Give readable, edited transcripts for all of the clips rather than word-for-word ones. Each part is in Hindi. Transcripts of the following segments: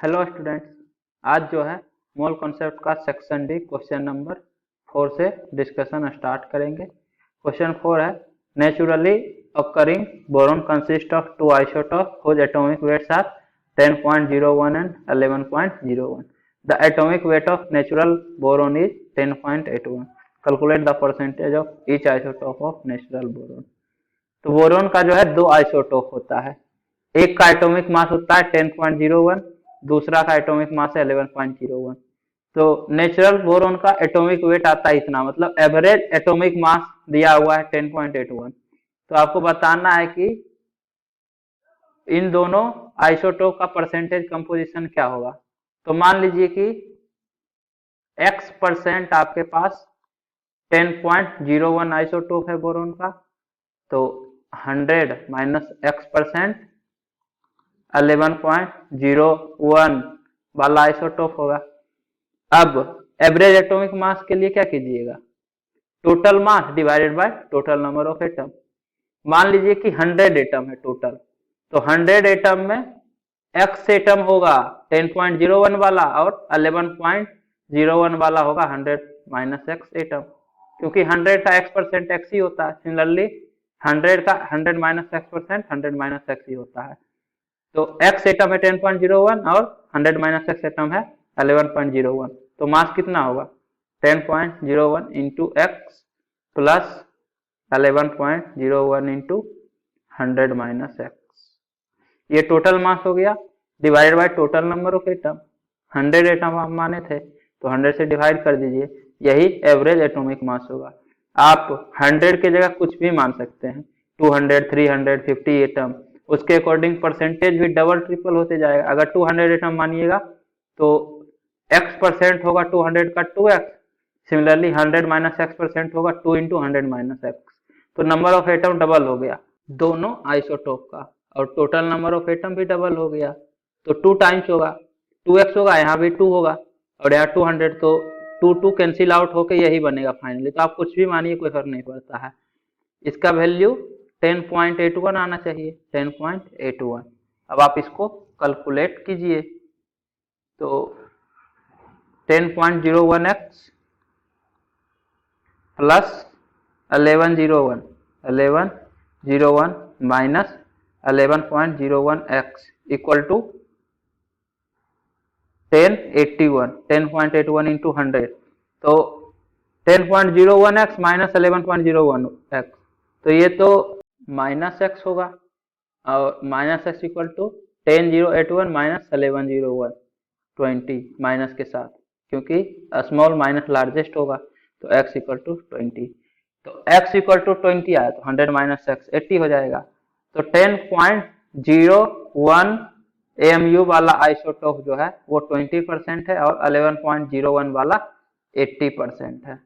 Hello students. आज जो है मोल कॉन्सेप्ट का सेक्शन डी क्वेश्चन नंबर 4 से डिस्कशन स्टार्ट करेंगे। क्वेश्चन 4 है naturally occurring boron consist of two isotopes whose atomic weights are 10.01 and 11.01. The atomic weight of natural boron is 10.81. Calculate the percentage of each isotope of natural boron. तो बोरोन का जो है दो आइसोटोप होता है। एक का एटॉमिक मास होता है 10.01, दूसरा का एटॉमिक मास है 11.01। तो नेचुरल बोरोन का एटॉमिक वेट आता है इतना, मतलब एवरेज एटॉमिक मास दिया हुआ है 10.81। तो आपको बताना है कि इन दोनों आइसोटोप का परसेंटेज कंपोजिशन क्या होगा। तो मान लीजिए कि x% आपके पास 10.01 आइसोटोप है बोरोन का, तो 100 माइनस x% 11.01 वाला आइसोटोप होगा। अब एवरेज एटॉमिक मास के लिए क्या कीजिएगा, total mass divided by total number of atom. मान लीजिए कि 100 एटम है टोटल, तो 100 एटम में x एटम होगा 10.01 वाला और 11.01 वाला होगा 100 माइनस x एटम, क्योंकि 100 का x% x ही होता है। सिमिलरली 100 का 100 माइनस x% 100 माइनस x ही होता है। तो x एटम है 10.01 और 100 माइनस x एटम है 11.01। तो मास कितना होगा 10.01 into x plus 11.01 into 100 minus x. ये टोटल मास हो गया divided by total number of atom. 100 atom आप माने थे तो 100 से डिवाइड कर दीजिए, यही एवरेज एटॉमिक मास होगा। आप 100 की जगह कुछ भी मान सकते हैं, 200, 300, 50 एटम, उसके अकॉर्डिंग परसेंटेज भी डबल ट्रिपल होते जाएगा। अगर 200 एटम मानिएगा तो x% होगा 200 का 2x। सिमिलरली 100 माइनस x% होगा 2 इंटू 100 माइनस x। तो नंबर ऑफ एटम डबल हो गया दोनों आइसोटोप का, और टोटल नंबर ऑफ एटम भी डबल हो गया। तो 2 टाइम्स होगा, 2x होगा, यहाँ भी 2 होगा और यहाँ 200, तो 2 कैंसिल आउट होके यही बनेगा फाइनली। तो आप कुछ भी मानिए, कोई फर्क नहीं पड़ता है। इसका वैल्यू 10.81 आना चाहिए, 10.81। अब आप इसको कैलकुलेट कीजिए, तो 10.01x plus 1101 minus 11.01x equal to 10.81 into 100, तो 10.01x माइनस 11.01x, तो ये तो माइनस x होगा और minus x equal to 10.81 minus 11.01 20 minus के साथ, क्योंकि स्मॉल माइनस लार्जेस्ट होगा, तो x इक्वल टू 20। तो x इक्वल टू 20 आया तो 100 माइनस x 80 हो जाएगा। तो 10.01 AMU वाला आइसोटोप जो है वो 20% है और 11.01 वाला 80% है।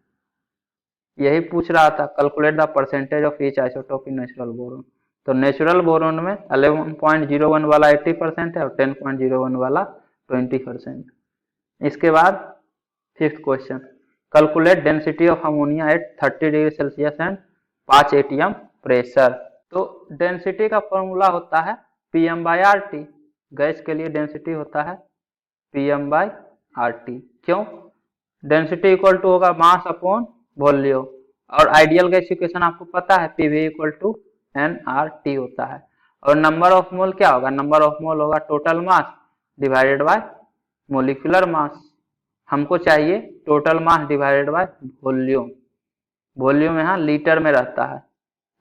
यही पूछ रहा था, calculate the percentage of each isotope in natural boron. तो नेचुरल बोरोन में 11.01 वाला 80% है और 10.01 वाला 20%। इसके बाद 5th question, calculate density of ammonia at 30 degree Celsius and 5 atm pressure. तो डेंसिटी का फॉर्मूला होता है Pm/RT। गैस के लिए डेंसिटी होता है Pm/RT। क्यों? डेंसिटी इक्वल टू होगा मास अपॉन वॉल्यूम, और आइडियल गैस इक्वेशन आपको पता है PV इक्वल टू nRT होता है। और नंबर ऑफ मोल क्या होगा, नंबर ऑफ मोल होगा total mass divided by molecular मास। हमको चाहिए total mass divided by volume. Volume यहाँ लीटर में रहता है,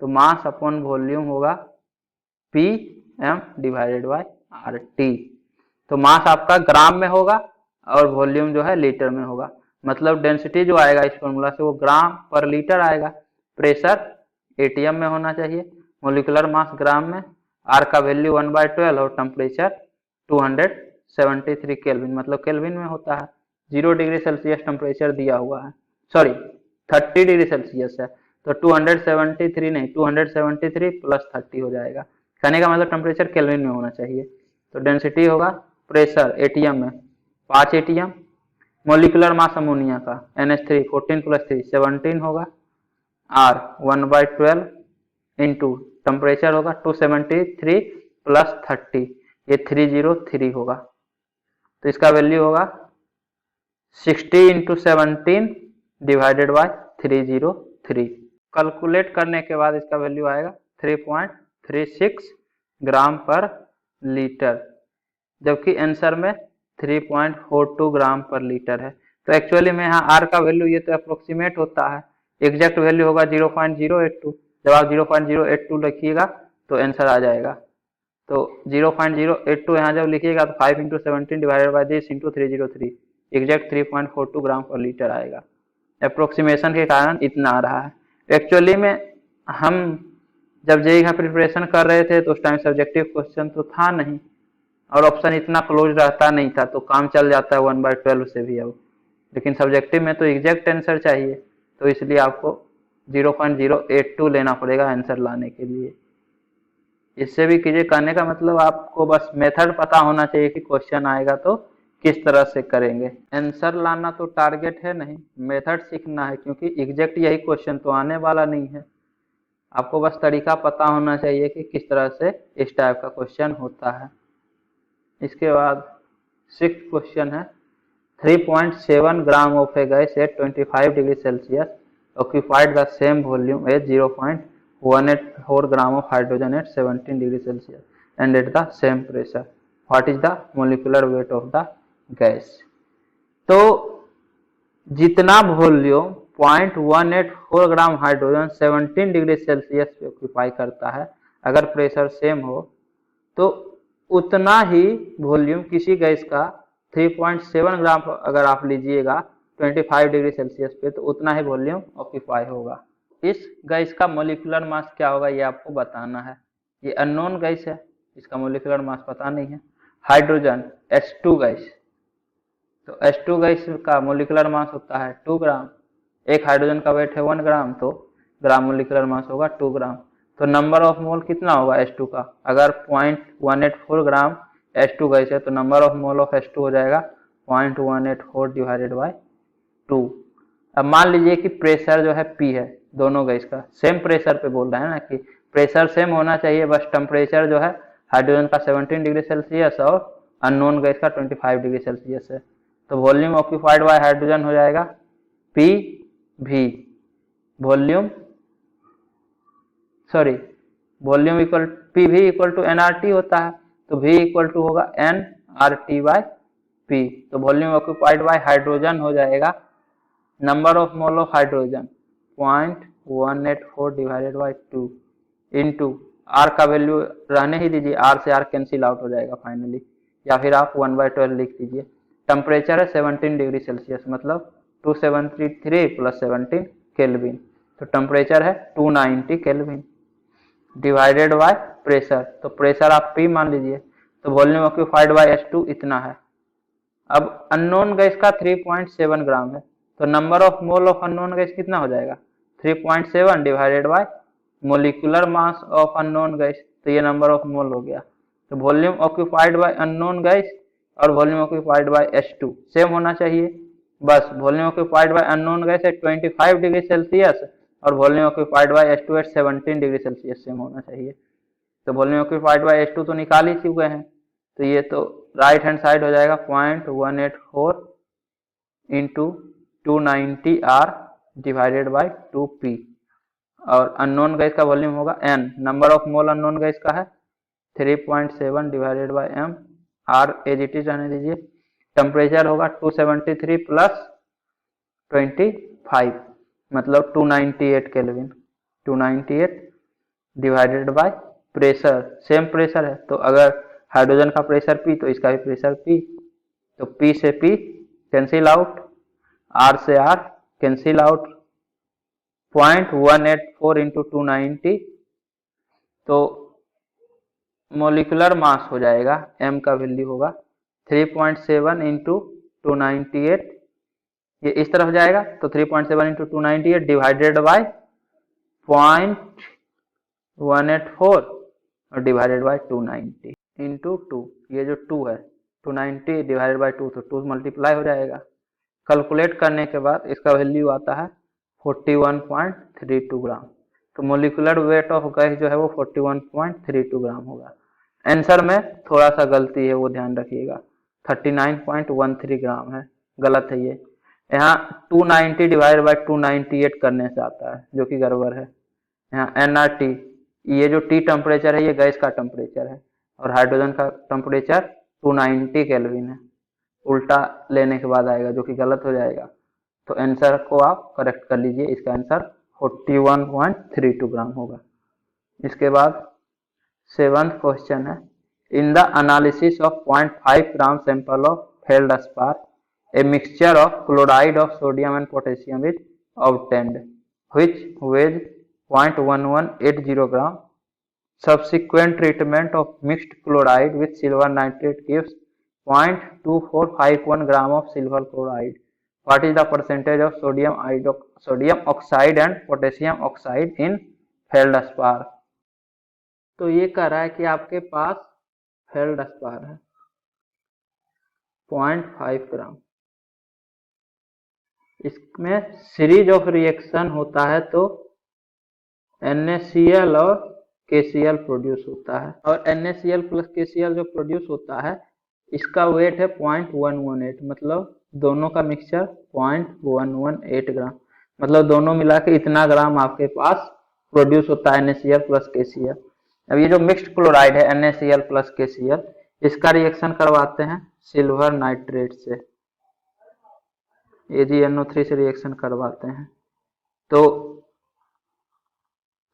तो मास अपॉन वॉल्यूम होगा Pm डिवाइडेड बाय RT। तो मास आपका ग्राम में होगा और वॉल्यूम जो है लीटर में होगा, मतलब डेंसिटी जो आएगा इस फॉर्मूला से वो ग्राम पर लीटर आएगा। प्रेशर ATM में होना चाहिए, मोलिकुलर मास ग्राम में, R का वैल्यू 1/12 और टेम्परेचर 273 केल्विन, मतलब केल्विन में होता है। 0 डिग्री सेल्सियस टेम्परेचर दिया हुआ है, सॉरी 30 डिग्री सेल्सियस है, तो 273 नहीं 273 प्लस 30 हो जाएगा। कहने का मतलब टेम्परेचर केल्विन में होना चाहिए। तो डेंसिटी होगा प्रेशर ATM में 5 atm, मोलिकुलर मास अमोनिया का NH3 14 प्लस 3 17 होगा, R 1/12 इंटू टेम्परेचर होगा 273 प्लस 30, ये 303 होगा। तो इसका वैल्यू होगा 60 × 17 डिवाइडेड बाय 303। कैलकुलेट करने के बाद इसका वैल्यू आएगा 3.36 ग्राम पर लीटर, जबकि आंसर में 3.42 ग्राम पर लीटर है। तो एक्चुअली में यहाँ आर का वैल्यू ये तो अप्रोक्सीमेट होता है, एग्जैक्ट वैल्यू होगा 0.082। जब आप 0.082 लिखिएगा तो आंसर आ जाएगा। तो 0.082 यहाँ जब लिखिएगा तो 5 × 17 डिवाइडेड बाय दिस × 303 एग्जैक्ट 3.42 ग्राम पर लीटर आएगा। अप्रोक्सीमेशन के कारण इतना आ रहा है। एक्चुअली में हम जब जेईई का प्रिपरेशन कर रहे थे तो उस टाइम सब्जेक्टिव क्वेश्चन तो था नहीं और ऑप्शन इतना क्लोज रहता नहीं था, तो काम चल जाता है 1/12 से भी अब। लेकिन सब्जेक्टिव में तो एग्जैक्ट आंसर चाहिए, तो इसलिए आपको 0.082 लेना पड़ेगा आंसर लाने के लिए। इससे भी कीजिए, कहने का मतलब आपको बस मेथड पता होना चाहिए कि क्वेश्चन आएगा तो किस तरह से करेंगे। आंसर लाना तो टारगेट है नहीं, मेथड सीखना है, क्योंकि एग्जैक्ट यही क्वेश्चन तो आने वाला नहीं है। आपको बस तरीका पता होना चाहिए कि किस तरह से इस टाइप का क्वेश्चन होता है। इसके बाद 6th क्वेश्चन है 3.7 gram of A gas at 25 degree Celsius occupied the same volume as 0.184 gram of hydrogen at 17 degree Celsius and at the same pressure. What is the molecular weight of the gas? तो जितना volume 0.184 gram hydrogen 17 degree Celsius पे ऑक्यूपाई करता है, अगर प्रेशर सेम हो तो उतना ही वॉल्यूम किसी गैस का 3.7 ग्राम अगर आप लीजिएगा 25 डिग्री सेल्सियस पे, तो उतना ही वॉल्यूम ऑक्यूपाई होगा। इस गैस का मोलिकुलर मास क्या होगा ये आपको बताना है। ये अननोन गैस है, इसका मोलिकुलर मास पता नहीं है। हाइड्रोजन H2 गैस, तो H2 गैस का मोलिकुलर मास होता है 2 ग्राम। एक हाइड्रोजन का वेट है 1 ग्राम, तो ग्राम मोलिकुलर मास होगा 2 ग्राम। तो नंबर ऑफ मोल कितना होगा H2 का? अगर 0.184 ग्राम H2 गैस है तो number of mole of H2 हो जाएगा 0.184 डिवाइडेड बाय 2। अब मान लीजिए कि प्रेशर जो है P है, दोनों गैस का सेम प्रेशर पे बोल रहे हैं ना, कि प्रेशर सेम होना चाहिए, बस टेम्परेचर जो है हाइड्रोजन का 17 डिग्री सेल्सियस और अननोन गैस का 25 डिग्री सेल्सियस है। तो वॉल्यूम ऑक्यूपाइड बाय हाइड्रोजन हो जाएगा PV, volume equal PV equal to nRT होता है, तो V इक्वल टू होगा nRT बाय P। तो वॉल्यूम ऑक्यूपाइड बाय हाइड्रोजन हो जाएगा number of mole of hydrogen 0.184 divided by 2 into R का वैल्यू रहने ही दीजिए, R से R कैंसिल आउट हो जाएगा फाइनली, या फिर आप 1/12 लिख दीजिए। टेम्परेचर है 17 डिग्री सेल्सियस, मतलब 2733 + 17 केल्विन, तो टेम्परेचर है 290 केल्विन डिवाइडेड बाय प्रेशर, तो प्रेशर आप P मान लीजिए। तो वॉल्यूम ऑक्यूपाइड बाय H2 इतना है। अब अननोन गैस का 3.7 ग्राम है, तो number of mole of unknown gas कितना हो जाएगा? 3.7 divided by molecular mass of unknown gas, तो ये नंबर ऑफ मोल हो गया। तो volume occupied by unknown gas और volume occupied by H2 same होना चाहिए, बस volume occupied by unknown gas at 25 degree Celsius और volume occupied by H2 at 17 degree Celsius same होना चाहिए। तो वॉल्यूम ऑक्यूपाइड बाय H2 तो निकाल ही चुके हैं, तो ये तो राइट हैंड साइड हो जाएगा 0.184 into 290 R divided by 2P, और अननोन गैस का वॉल्यूम होगा N, number of mole unknown gas का है 3.7 divided by M, R as it is रहने दीजिए। टेम्परेचर होगा 273 + 25 मतलब 298 kelvin, 298 divided by pressure, same pressure है, तो अगर हाइड्रोजन का प्रेशर P तो इसका भी प्रेशर P, तो P से P कैंसिल आउट, R से R कैंसिल आउट, 0.184 इंटू 290, तो मोलिकुलर मास हो जाएगा, M का वैल्यू होगा 3.7 इंटू 298, ये इस तरफ जाएगा तो 3.7 इंटू 298 डिवाइडेड बाय 0.184 और डिवाइडेड बाय 290 इंटू 2, ये जो 2 है 290 डिवाइडेड बाय 2, तो 2 मल्टीप्लाई हो जाएगा। कैलकुलेट करने के बाद इसका वैल्यू आता है 41.32 ग्राम। तो मोलिकुलर वेट ऑफ गैस जो है वो 41.32 ग्राम होगा। आंसर में थोड़ा सा गलती है, वो ध्यान रखिएगा। 39.13 ग्राम है, गलत है ये। यहाँ 290 डिवाइड बाई 298 करने से आता है, जो कि गड़बड़ है। यहाँ nRT, ये जो T टेम्परेचर है ये गैस का टेम्परेचर है और हाइड्रोजन का टेम्परेचर 290 केल्विन है, उल्टा लेने के बाद आएगा जो कि गलत हो जाएगा। तो आंसर को आप करेक्ट कर लीजिए, इसका आंसर 41.32 ग्राम होगा। इसके बाद 7th क्वेश्चन है, in the analysis of 0.5 gram sample of feldspar a mixture of chloride of sodium and potassium is obtained which weighs 0.1180 gram. Subsequent treatment of mixed chloride with silver nitrate gives 0.2451 gram of silver chloride. What is the percentage of sodium oxide and potassium oxide in feldspar? तो ये कह रहा है कि आपके पास फेल्डस्पार है 0.5 ग्राम, इसमें सीरीज ऑफ रिएक्शन होता है तो NaCl और KCl प्रोड्यूस होता है, और NaCl प्लस KCl जो प्रोड्यूस होता है इसका वेट है 0.118, मतलब दोनों का मिक्सचर 0.118 ग्राम, मतलब दोनों मिला के इतना ग्राम आपके पास प्रोड्यूस होता है NaCl प्लस KCl। अब ये जो मिक्स्ड क्लोराइड है NaCl प्लस KCl, इसका रिएक्शन करवाते हैं सिल्वर नाइट्रेट से, AgNO3 से रिएक्शन करवाते हैं तो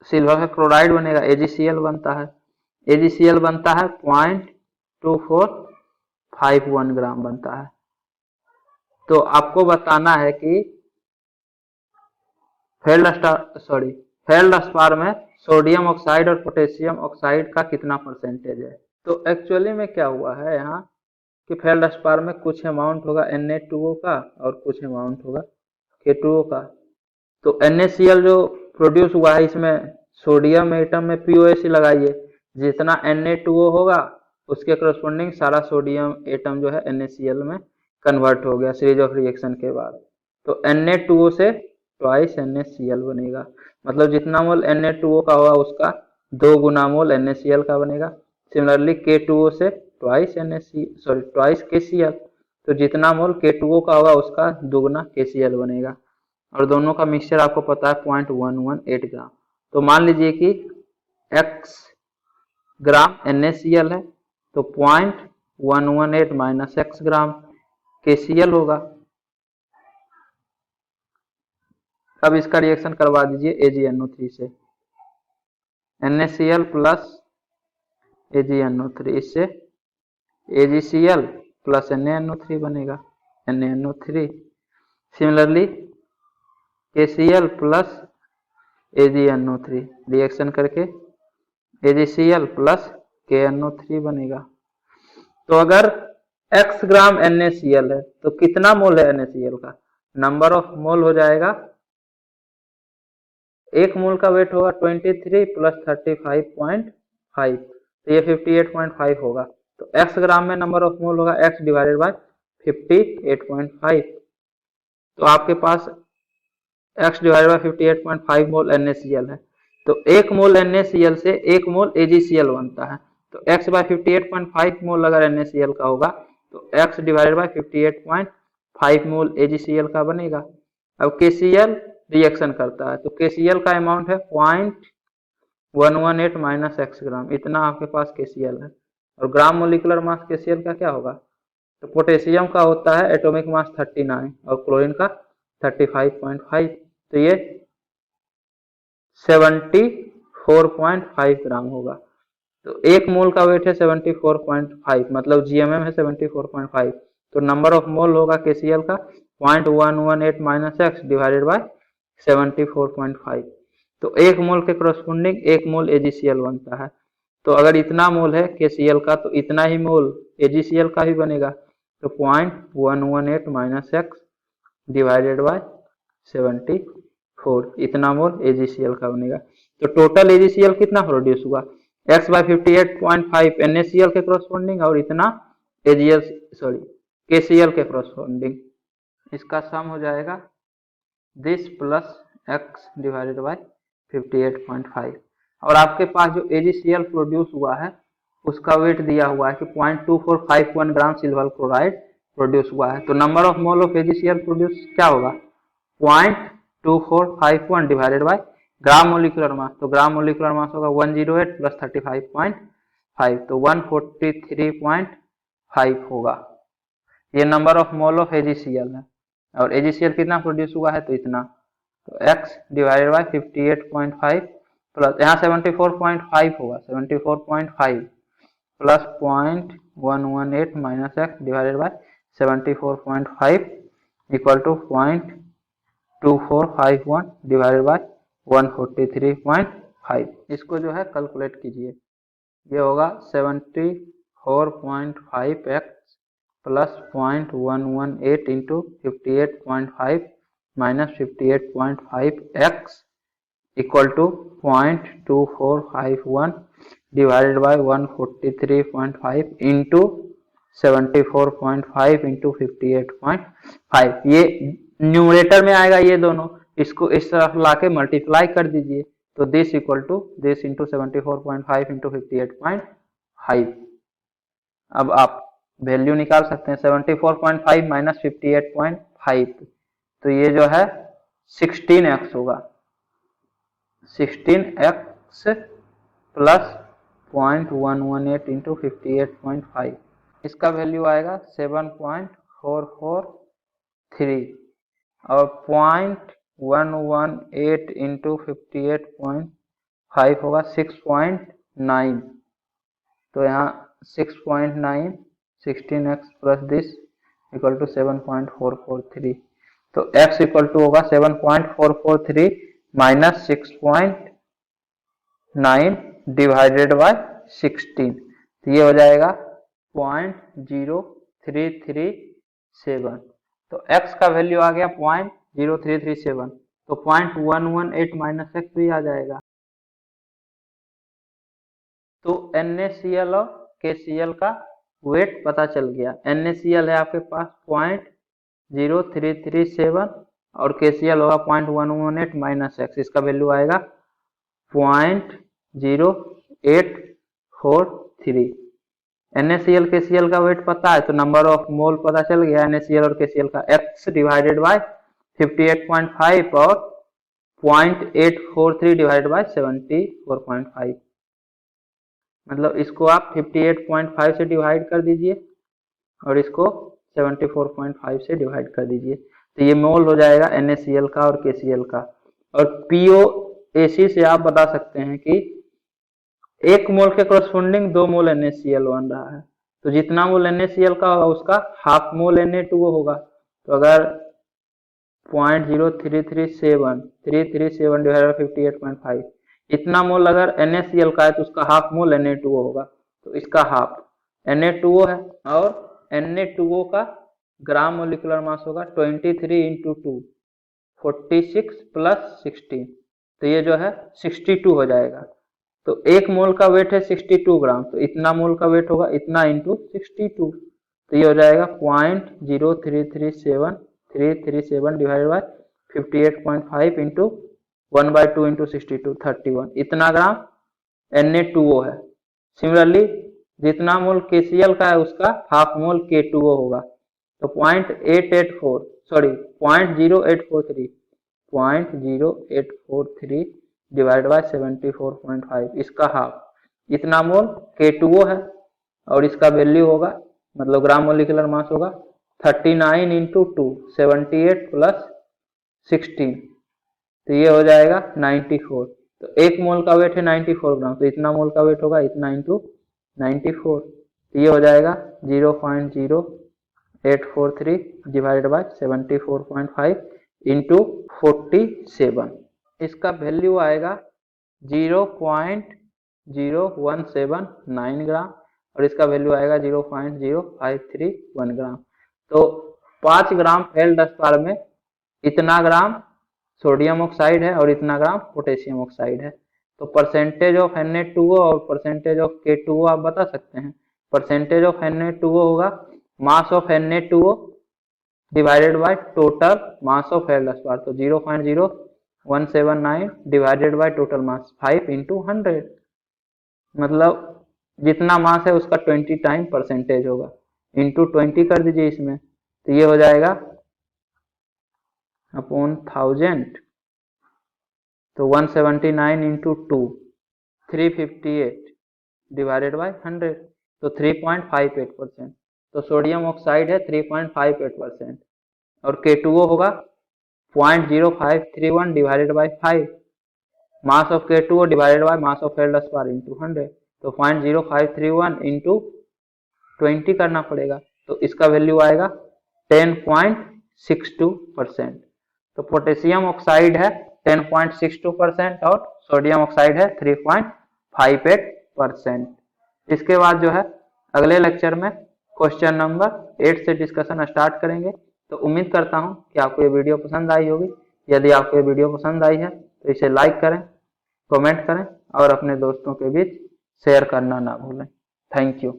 सिल्वर का क्लोराइड बनेगा, AgCl बनता है, AgCl बनता है 0.2451 ग्राम बनता है। तो आपको बताना है कि फेल्डस्पार में सोडियम ऑक्साइड और पोटेशियम ऑक्साइड का कितना परसेंटेज है। तो एक्चुअली में क्या हुआ है यहाँ कि फेल्डस्पार में कुछ अमाउंट होगा Na2O का और कुछ अमाउंट होगा K2O का। तो NaCl जो प्रोड्यूस हुआ है इसमें सोडियम एटम में POH लगाइए, जितना Na2O होगा उसके करस्पॉन्डिंग सारा सोडियम एटम जो है NaCl में कन्वर्ट हो गया सीरीज ऑफ रिएक्शन के बाद। तो Na2O से ट्वाइस NaCl बनेगा, मतलब जितना मोल Na2O का होगा उसका 2 गुना मोल NaCl का बनेगा। सिमिलरली K2O से ट्वाइस KCl, तो जितना मोल K2O का होगा उसका 2 गुना KCl बनेगा, और दोनों का मिक्सचर आपको पता है 0.118 ग्राम। तो मान लीजिए कि x ग्राम NaCl है तो 0.118 माइनस x ग्राम KCl होगा। अब इसका रिएक्शन करवा दीजिए AgNO3 से, NaCl प्लस AgNO3, इससे AgCl प्लस NaNO3 बनेगा, NaNO3। Similarly KCl plus AgNO3 reaction करके AgCl प्लस KNO3 बनेगा। तो अगर x ग्राम NaCl है तो कितना मोल है NaCl का, नंबर ऑफ मोल हो जाएगा, एक मोल का वेट होगा 23 प्लस 35.5, तो ये 58.5 होगा। तो x ग्राम में नंबर ऑफ मोल होगा x डिवाइडेड बाय 58.5, तो आपके पास x डिवाइडेड बाय 58.5 मोल NaCl है। तो एक मोल NaCl से एक मोल AgCl बनता है, तो x बाय 58.5 मोल अगर NaCl का होगा तो x डिवाइडेड बाय 58.5 मोल AgCl का बनेगा। अब KCl रिएक्शन करता है तो KCl का अमाउंट है 0.118 माइनस x ग्राम, इतना आपके पास KCl है। और ग्राम मोलिकुलर मास KCl का क्या होगा, तो पोटेशियम का होता है एटॉमिक मास 39 और क्लोरीन का 35.5, तो ये 74.5 ग्राम होगा। तो एक मोल का वेट है 74.5, मतलब GMM है 74.5, तो नंबर ऑफ मोल होगा KCl का 0.118 माइनस x डिवाइडेड बाय 74.5, तो एक मोल के करस्पॉन्डिंग एक मोल AgCl बनता है। तो अगर इतना मोल है KCl का तो इतना ही मोल AgCl का भी बनेगा, तो 0.118 माइनस x डिवाइडेड बाय 74, इतना मोल AgCl का बनेगा। तो टोटल AgCl कितना प्रोड्यूस हुआ, x बाय 58.5 NaCl के करस्पॉन्डिंग और इतना KCl के करस्पॉन्डिंग, इसका सम हो जाएगा this plus x divided bye 58.5। और आपके पास जो AgCl प्रोड्यूस हुआ है उसका वेट दिया हुआ है कि 0.2451 ग्राम सिल्वर क्लोराइड प्रोड्यूस हुआ है। तो number of mole of AgCl produce क्या होगा, 0.2451 divided bye gram molecular mass. तो ग्राम मोलिकुलर मास होगा 108 प्लस 35.5, तो 143.5 होगा। ये number of mole of AgCl है। और AgCl कितना प्रोड्यूस हुआ है, तो इतना। तो x डिवाइडेड बाय 58.5 प्लस यहाँ 74.5 होगा, 74.5 plus 0.118 minus x divided by 74.5 equal to 0.2451 divided by 143.5। इसको जो है कैलकुलेट कीजिए, ये होगा 74.5x plus 0.118 into 58.5 minus 58.5x equal to 0.2451 divided by 143.5 into 74.5 into 58.5। ये न्यूमरेटर में आएगा ये दोनों, इसको इस तरफ लाके मल्टीप्लाई कर दीजिए, तो this equal to this into 74.5 into 58.5। अब आप वैल्यू निकाल सकते हैं 74.5 माइनस 58.5, तो ये जो है 16x होगा, 16x प्लस 0.118 इंटू 58.5, इसका वैल्यू आएगा 7.443 और 0.118 इंटू 58.5 होगा 6.9, तो यहाँ 6.9 16x plus this equal to 7.443, तो x इक्वल टू होगा 7.443 माइनस 6.9 डिवाइडेड बाय 16, तो ये हो जाएगा 0.0337। तो x का वैल्यू आ गया 0.0337, तो 0.118 माइनस x भी आ जाएगा। तो NaCl और KCl का वेट पता चल गया। NaCl है आपके पास 0.0337 और KCl होगा 0.118 माइनस x, इसका वैल्यू आएगा 0.0843। NaCl KCl का वेट पता है, तो नंबर ऑफ मोल पता चल गया NaCl और KCl का, x डिवाइडेड बाय 58.5 और 0.843 डिवाइडेड बाय 74.5, मतलब इसको आप 58.5 से डिवाइड कर दीजिए और इसको 74.5 से डिवाइड कर दीजिए, तो ये मोल हो जाएगा NaCl का और KCl का। और POAC से आप बता सकते हैं कि 1 मोल के करस्पॉन्डिंग 2 मोल NaCl बन रहा है, तो जितना मोल NaCl का होगा उसका हाफ मोल Na2O होगा। तो अगर 0.0337 डिवाइडेड बाय 58.5 इतना मोल अगर NaCl का है तो उसका हाफ मोल Na2O होगा, तो इसका हाफ Na2O है और Na2O का ग्राम मोलिकुलर मास होगा 23 इंटू 2 46 प्लस 16, तो ये जो है 62 हो जाएगा। तो 1 मोल का वेट है 62 ग्राम, तो इतना मोल का वेट होगा इतना इंटू 62, तो ये हो जाएगा 0.0337337 डिवाइडेड बाय 58.5 इंटू 1/2 इंटू 62 31, इतना ग्राम Na2O है। सिमिलरली जितना मोल KCl का है उसका हाफ मोल K2O होगा, तो 0.0843 डिवाइड बाय 74.5, इसका हाफ, इतना मोल K2O है और इसका वैल्यू होगा, मतलब ग्राम मोलिकुलर मास होगा 39 इंटू 2 78 प्लस 16, तो ये हो जाएगा 94। तो 1 मोल का वेट है 94 ग्राम, तो इतना मोल का वेट होगा इतना इंटू 94, तो ये हो जाएगा 0.0843 डिवाइडेड बाय 74.5 इंटू 47, इसका वैल्यू आएगा 0.0179 ग्राम और इसका वैल्यू आएगा 0.0531 ग्राम। तो 5 ग्राम फेल्डस्पार में इतना ग्राम सोडियम ऑक्साइड है और इतना ग्राम पोटेशियम ऑक्साइड है। तो परसेंटेज ऑफ Na2O और परसेंटेज ऑफ K2O आप बता सकते हैं। परसेंटेज ऑफ Na2O होगा mass of Na2O divided by total mass of feldspar, तो 0.0179 divided by total mass 5 into 100, मतलब जितना मास है उसका 20 टाइम परसेंटेज होगा, इंटू 20 कर दीजिए इसमें, तो ये हो जाएगा अपॉन 1000, तो 179 इंटू 2 358 डिवाइडेड बाय 100, तो 3.58%। तो सोडियम ऑक्साइड है 3.58% और K2O होगा 0.0531 divided by 5, mass of K2O divided by mass of feldspar into 100, तो 0.0531 इंटू 20 करना पड़ेगा, तो इसका वैल्यू आएगा 10.62%। तो पोटेशियम ऑक्साइड है 10.62% और सोडियम ऑक्साइड है 3.58%। इसके बाद जो है अगले लेक्चर में क्वेश्चन नंबर 8 से डिस्कशन स्टार्ट करेंगे। तो उम्मीद करता हूं कि आपको ये वीडियो पसंद आई होगी। यदि आपको ये वीडियो पसंद आई है तो इसे लाइक करें, कमेंट करें और अपने दोस्तों के बीच शेयर करना ना भूलें। Thank you.